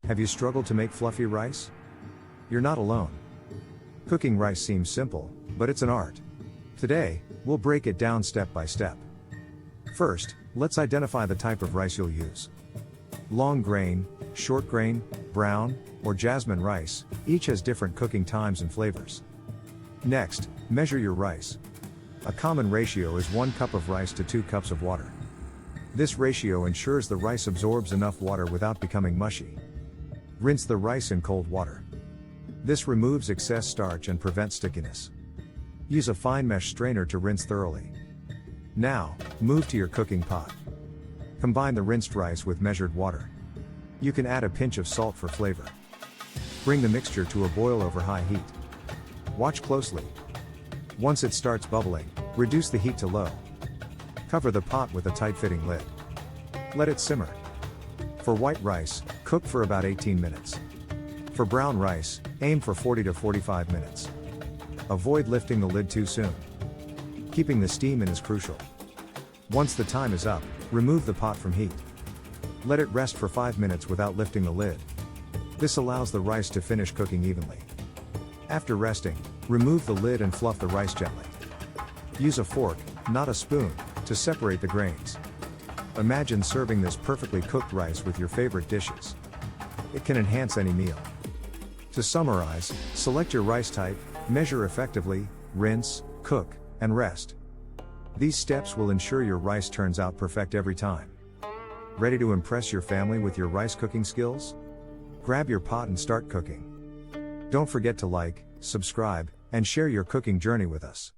Have you struggled to make fluffy rice? You're not alone. Cooking rice seems simple, but it's an art. Today, we'll break it down step by step. First, let's identify the type of rice you'll use. Long grain, short grain, brown, or jasmine rice, each has different cooking times and flavors. Next, measure your rice. A common ratio is 1 cup of rice to 2 cups of water. This ratio ensures the rice absorbs enough water without becoming mushy. Rinse the rice in cold water. This removes excess starch and prevents stickiness. Use a fine mesh strainer to rinse thoroughly. Now, move to your cooking pot. Combine the rinsed rice with measured water. You can add a pinch of salt for flavor. Bring the mixture to a boil over high heat. Watch closely. Once it starts bubbling, reduce the heat to low. Cover the pot with a tight-fitting lid. Let it simmer. For white rice, cook for about 18 minutes. For brown rice, aim for 40 to 45 minutes. Avoid lifting the lid too soon. Keeping the steam in is crucial. Once the time is up, remove the pot from heat. Let it rest for 5 minutes without lifting the lid. This allows the rice to finish cooking evenly. After resting, remove the lid and fluff the rice gently. Use a fork, not a spoon, to separate the grains. Imagine serving this perfectly cooked rice with your favorite dishes. It can enhance any meal. To summarize, select your rice type, measure effectively, rinse, cook, and rest. These steps will ensure your rice turns out perfect every time. Ready to impress your family with your rice cooking skills? Grab your pot and start cooking. Don't forget to like, subscribe, and share your cooking journey with us.